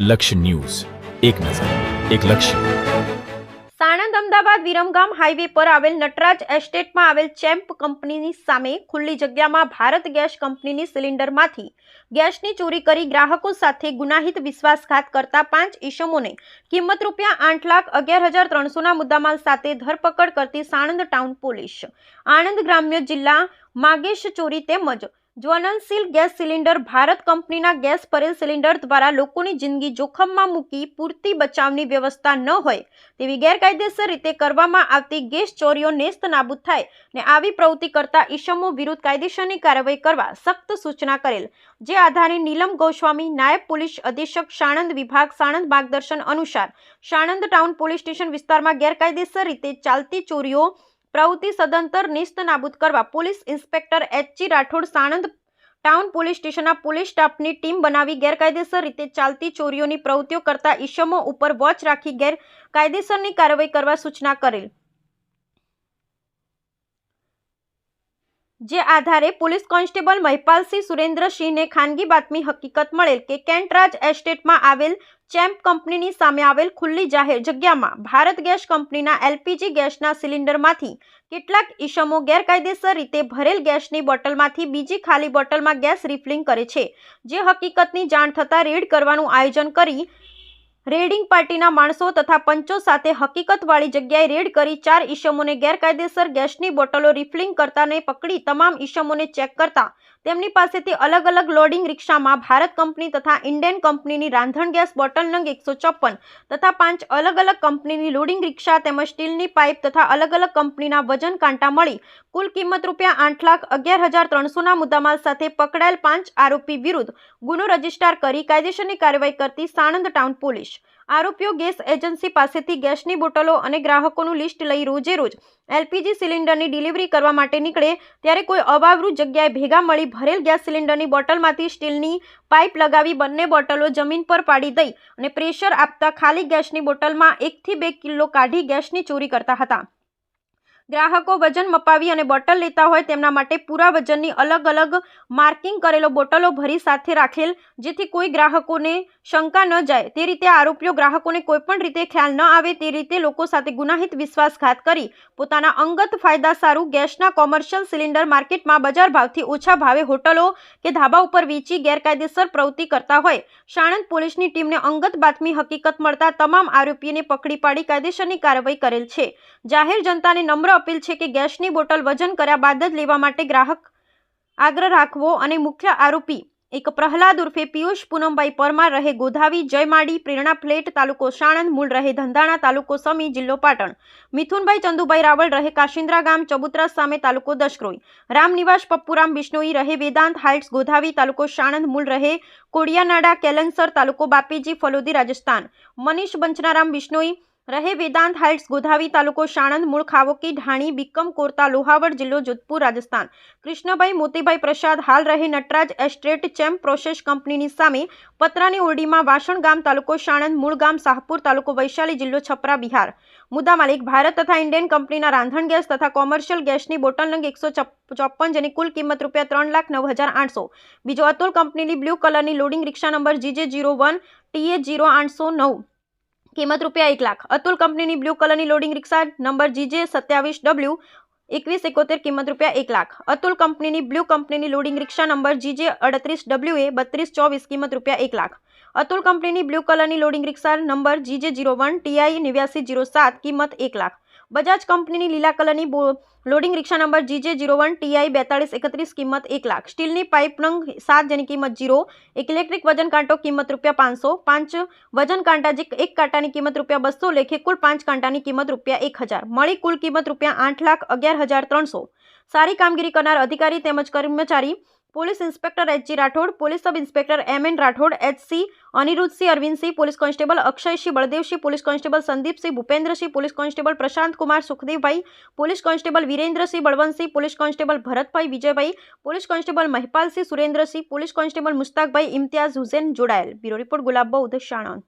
લક્ષ્ય ન્યૂઝ, એક નજર, એક લક્ષ્ય. સાણંદ અમદાવાદ વિરમગામ હાઈવે પર આવેલ નટરાજ એસ્ટેટમાં આવેલ ચેમ્પ કંપનીની સામે ખુલ્લી જગ્યામાં ભારત ગેસ કંપનીની સિલિન્ડરમાંથી ગેસની ચોરી કરી ગ્રાહકો સાથે ગુનાહિત વિશ્વાસઘાત કરતા 5 ઈસમોને કિંમત ₹8,11,300ના મુદ્દામાલ સાથે ધરપકડ કરતી સાણંદ ટાઉન પોલીસ. આણંદ ગ્રામ્ય જિલ્લા માગેશ ચોરી તેમજ જ્વલનશીલ ગેસ સિલિન્ડર ભારત કંપનીના ગેસ ભરેલ સિલિન્ડર દ્વારા લોકોની જિંદગી જોખમમાં મૂકી પૂરતી બચાવની વ્યવસ્થા ન હોય તેવી ગેરકાયદેસર રીતે કરવામાં આવતી ગેસ ચોરીઓ નેસ્ત નાબૂદ થાય ને આવી પ્રવૃત્તિ કરતા ઈસમો વિરુદ્ધ કાયદેસરની કાર્યવાહી કરવા સખ્ત સૂચના કરેલ. જે આધારે નીલમ ગોસ્વામી, નાયબ પોલીસ અધિક્ષક સાણંદ વિભાગ, સાણંદ માર્ગદર્શન અનુસાર સાણંદ ટાઉન પોલીસ સ્ટેશન વિસ્તારમાં ગેરકાયદેસર રીતે ચાલતી ચોરીઓ પ્રવૃત્તિ સદંતર નેસ્ત નાબૂદ કરવા police inspector H G. Rathod Sanand town police સ્ટેશનના પોલીસ સ્ટાફની ટીમ બનાવી ગેરકાયદેસર રીતે ચાલતી ચોરીઓની પ્રવૃત્તિઓ કરતા ઈસમો ઉપર વોચ રાખી ગેરકાયદેસરની કાર્યવાહી કરવા સૂચના કરેલ. જે આધારે પોલીસ કોન્સ્ટેબલ મહિપાલસિંહ સુરેન્દ્રસિંહને ખાનગી બાતમી હકીકત મળેલ કે કેન્ટરાજ એસ્ટેટમાં આવેલ ચેમ્પ કંપનીની સામે આવેલ ખુલ્લી જાહેર જગ્યામાં ભારત ગેસ કંપનીના એલપીજી ગેસના સિલિન્ડરમાંથી કેટલાક ઈસમો ગેરકાયદેસર રીતે ભરેલ ગેસની બોટલમાંથી બીજી ખાલી બોટલમાં ગેસ રિફિલિંગ કરે છે. જે હકીકતની જાણ થતાં રેડ કરવાનું આયોજન કરી રેડિંગ પાર્ટીના માણસો તથા પંચો સાથે હકીકતવાળી જગ્યાએ રેડ કરી 4 ઈસમોને ગેરકાયદેસર ગેસની બોટલો રિફિલિંગ કરતાને પકડી તમામ ઈસમોને ચેક કરતા તેમની પાસેથી અલગ અલગ લોડિંગ રિક્ષામાં ભારત કંપની તથા ઇન્ડિયન કંપનીની રાંધણ ગેસ બોટલ નંગ 154 તથા 5 અલગ અલગ કંપનીની લોડિંગ રિક્ષા તેમજ સ્ટીલની પાઇપ તથા અલગ અલગ કંપનીના વજન કાંટા મળી કુલ કિંમત ₹8,11,300ના મુદ્દામાલ સાથે પકડાયેલ 5 આરોપી વિરુદ્ધ ગુનો રજીસ્ટર કરી કાયદેસરની કાર્યવાહી કરતી સાણંદ ટાઉન પોલીસ. આરોપીઓ ગેસ એજન્સી પાસેથી ગેસની બોટલો અને ગ્રાહકોનું લિસ્ટ લઈ રોજે રોજ એલપીજી સિલિન્ડરની ડિલિવરી કરવા માટે નીકળે ત્યારે કોઈ અવાવરૂ જગ્યાએ ભેગા મળી ભરેલ ગેસ સિલિન્ડરની બોટલમાંથી સ્ટીલની પાઇપ લગાવી બંને બોટલો જમીન પર પાડી દઈ અને પ્રેશર આપતા ખાલી ગેસની બોટલમાં 1 થી 2 કિલો કાઢી ગેસની ચોરી કરતા હતા. ગ્રાહકો વજન મપાવી અને બોટલ લેતા હોય તેમના માટે પૂરા વજનની અલગ અલગ માર્કિંગ કરેલો બોટલો ભરી સાથે રાખેલ જેથી કોઈ ગ્રાહકોને શંકા ન જાય તે રીતે આરોપીઓ ગ્રાહકોને કોઈપણ રીતે ખ્યાલ ન આવે તે રીતે લોકો સાથે ગુનાહિત વિશ્વાસઘાત કરી પોતાના અંગત ફાયદા સારું ગેસના કોમર્શિયલ સિલિન્ડર માર્કેટમાં બજાર ભાવથી ઓછા ભાવે હોટલો કે ધાબા ઉપર વેચી ગેરકાયદેસર પ્રવૃત્તિ કરતા હોય. સાણંદ પોલીસની ટીમને અંગત બાતમી હકીકત મળતા તમામ આરોપીઓને પકડી પાડી કાયદેસરની કાર્યવાહી કરેલ છે. જાહેર જનતાને નમ્ર અપીલ છે કે ગેસની બોટલ વજન કર્યા બાદ જ લેવા માટે ગ્રાહક આગ્રહ રાખવો અને મુખ્ય આરોપી એક પ્રહલાદ ઉર્ફે પિયુષ પૂનમભાઈ પરમાર રહે ગોધાવી જયમાડી પ્રેરણા ફ્લેટ તાલુકો સાણંદ મૂળ રહે ધંધાણા તાલુકો સમી જિલ્લો પાટણ, મિથુનભાઈ ચંદુભાઈ રાવળ રહે કાશિંદ્રા ગામ ચબુતરા સામે તાલુકો દશક્રોઈ, રામનિવાસ પપ્પુરામ બિશ્નોઈ રહે વેદાંત હાઇટ્સ ગોધાવી તાલુકો સાણંદ મૂળ રહે કોડિયાનાડા કેલંસર તાલુકો બાપીજી ફલોદી રાજસ્થાન, મનીષ બંચનારામ બિશ્નોઈ રહે વેદાંત હાઇટ્સ ગોધાવી તાલુકો સાણંદ મૂળ ખાવકી ઢાણી બિક્કમ કોરતા લોહાવડ જિલ્લો જોધપુર રાજસ્થાન, કૃષ્ણભાઈ મોતીભાઈ પ્રસાદ હાલ રહે નટરાજ એસ્ટેટ ચેમ્પ પ્રોસેસ કંપનીની સામે પતરાની ઓરડીમાં વાસણ ગામ તાલુકો સાણંદ મૂળ ગામ શાહપુર તાલુકો વૈશાલી જિલ્લો છપરા બિહાર. મુદ્દામાલિક ભારત તથા ઇન્ડિયન કંપનીના રાંધણ ગેસ તથા કોમર્શિયલ ગેસની બોટલ નંગ 154 જેની કુલ કિંમત ₹3,09,800. બીજો અતુલ કંપનીની બ્લુ કલરની લોડિંગ રિક્ષા નંબર GJ01 TA0809 કિંમત ₹1,00,000. અતુલ કંપનીની બ્લુ કલરની લોડિંગ રિક્ષા નંબર GJ27W 2171 કિંમત ₹1,00,000. અતુલ કંપનીની બ્લુ કંપનીની લોડિંગ રિક્ષા નંબર GJ38WA 3224 કિંમત ₹1,00,000. અતુલ કંપનીની બ્લુ કલરની લોડિંગ રિક્ષા નંબર GJ01 TI 8907 કિંમત ₹1,00,000. બજાજ કંપનીની લીલા કલરની લોડિંગ રિક્ષા નંબર GJ01 TI 4231 કિંમત ₹1,00,000. સ્ટીલની પાઇપ નંગ 7 જેની કિંમત 0, એક ઇલેક્ટ્રિક વજન કાંટો કિંમત ₹500, 5 વજન કાંટા જે એક કાંટાની કિંમત ₹200 લેખે કુલ 5 કાંટાની કિંમત ₹1,000 મળી કુલ કિંમત ₹8,11,300. સારી કામગીરી કરનાર અધિકારી તેમજ કર્મચારી police inspector H G. Rathod, police sub inspector M.N. રાઠોડ, H.C. Aniruddhsinh Arvindsinh, police constable Akshaysinh Baldevsinh, police constable Sandeepsinh Bhupendrasinh, police constable Prashant Kumar Sukhdevbhai, police constable Virendrasinh Balvantsinh, police constable Bharatbhai Vijaybhai, police constable Mahipalsinh Surendrasinh, police constable Mustakbhai Imtiyaz Hussain જોડાયેલ. બ્યુરો રિપોર્ટ ગુલાબ બૌદ્ધ સાણંદ.